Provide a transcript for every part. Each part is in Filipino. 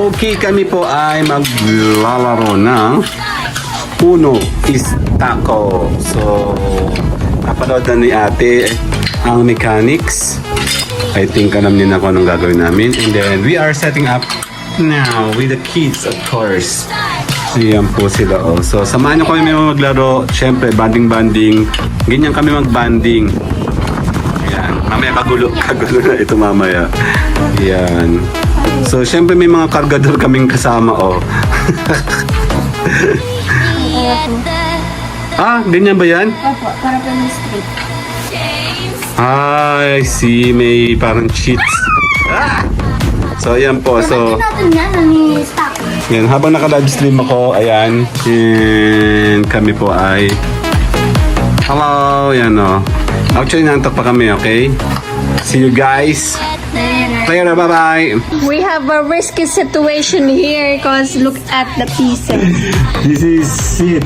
Okay, kami po ay maglalaro ng Uno is Taco. So, napanood na ni ate ang mechanics. I think alam niyo na kung anong gagawin namin. And then, we are setting up now with the kids, of course. Ayan po sila. Oh. So, samahan niyo kami maglaro. Siyempre, banding-banding. Ganyan kami mag-banding. Ayan. Mamaya kagulo na ito mamaya. Ayan. So, siyempre may mga kargador kaming kasama, oh. Ganyan ba yan? Opo, para po ng straight. I see. May parang cheats. So, ayan po. So, natin yan, ni stock. yan. Habang naka-live stream ako, ayan. And kami po ay... Hello! Ayan, oh. Actually, nantok pa kami, okay? See you guys. Later, bye-bye. We have a risky situation here because look at the pieces. This is it.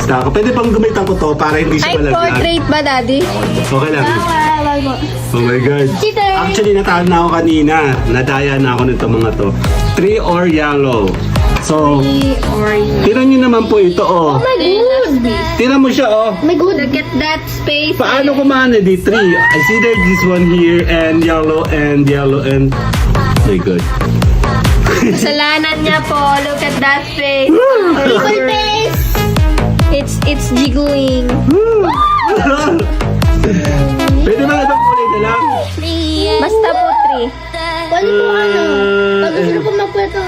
Stako. Pwede pang gamitan ko to para hindi siya Ay, malaglag. portrait ba, Daddy? Okay lang. Bago. Oh my God. Cheater! Actually, natalo na ako kanina. Nadaya na ako nito mga to. 3 or yellow. So, tira nyo naman po ito, oh. Oh my God! Tira mo siya, oh. Oh my God! Look at that space. Paano kumana di 3? I see there this one here and yellow and yellow and... My God. Kasalanan niya po. Look at that space. Equal face! It's jiggling. Pwede ba ibang kulay na lang? Basta po 3. Pwede po ano, pag gusto na po magpweto,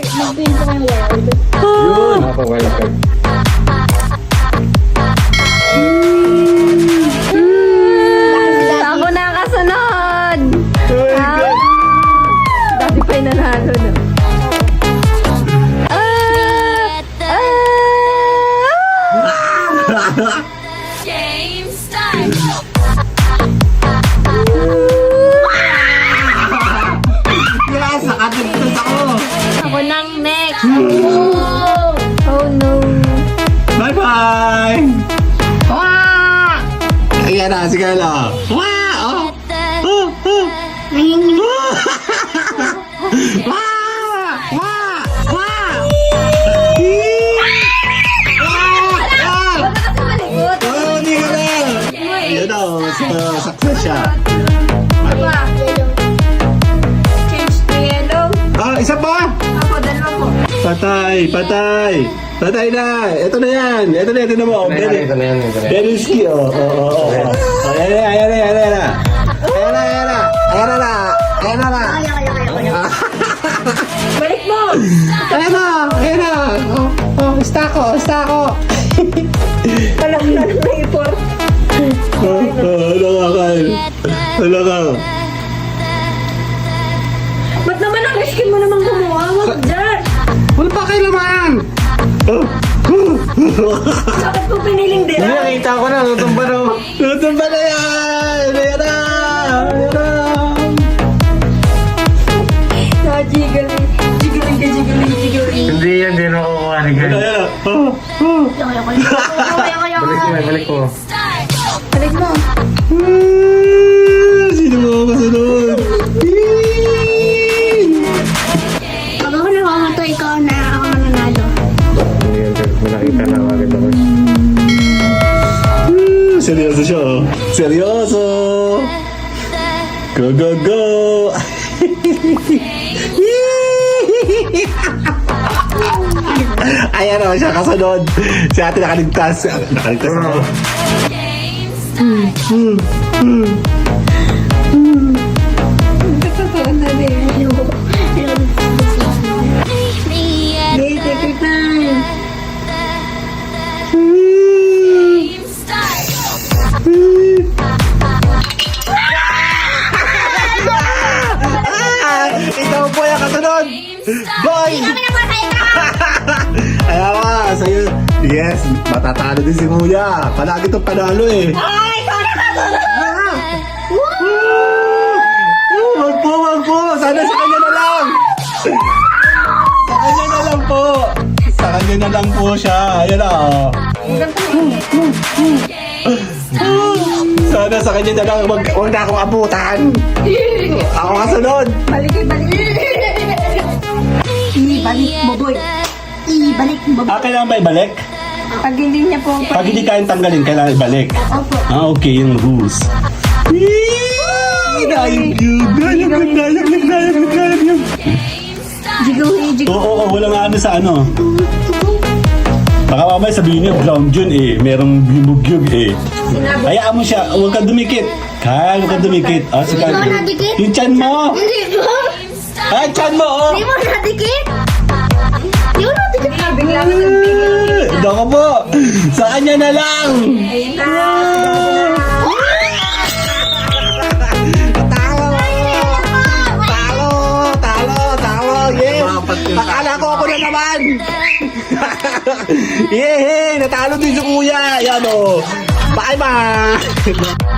mag-pin po kayo world. Yun. Ako na ang kasunod. Oh my God. Daddy pa yung nanalo, no? Yes, nakatagtas ako. Ako nang next. Oh! Oh, no. Bye-bye! Ayan na, sige na. Wow! Nahingin. Hindi ka na! Ayan na, success siya. Change to yellow. Isa pa! Ako, dalawa po. Patay! Patay na! Ito na yan! Ito na mo. Very risky, oh. Ayan na. Balik mo! Ayan na. Stako. Alam na ng ipor. Hala ka. Ba't naman ang risky mo namang gumawa? Wag dyan! Wala pa kailaman! Bakit mo piniling din? Nakita ko na, lutumba na yan! Ayan na! Jiggling ka. Hindi yan, hindi nakukuha ni Gan. Balik ko. Balik mo. Sino mo ako kasunod? Pag ako nakakanto, ikaw na ako mananalo. Hindi yan, may nakita na agad ako. Seryoso siya, oh. Seryoso! Go! Ayan o, siya kasunod. Si ate nakaligtas. Nakaligtas ako. Totoo na din. Hey, take your time. Ikaw po yung kasunod! Boy! Ayan ka, sa'yo. Yes, matatalo din si Kuya. Palagi itong panalo eh. Ay, ikaw na kasunod! Wag po. Sana sa kanya na lang. Sa kanya na lang po. Sa kanya na lang po siya. Ayan na. Sana sa kanya na lang. Huwag na akong abutan. Ako kasunod. Balik. ibalik mo, boy. Ibalik mo. Kailangan ba ibalik? Pag hindi niya po, Pag hindi kayang tanggalin, kailangan ibalik. Opo. Okay, yung rules. Dayag yun. Jigaw. Oo, walang ano sa ano. Baka mamaya sabihin niyo, ground yun eh. Merong bimugyog eh. Hayaan mo siya, huwag kang dumikit. Kaya, huwag kang dumikit. Si Hindi mo nadikit? yung chan mo. Hindi mo. Chan mo, oh. Hindi mo nadikit? Hindi mo nadikit? Bigla ko nagbigay. Doko po. Sa kanya na lang. Ayun na. Talo. Yes. Akala ko ako na naman. Yehey, natalo din si kuya. Yan o. Bye-bye.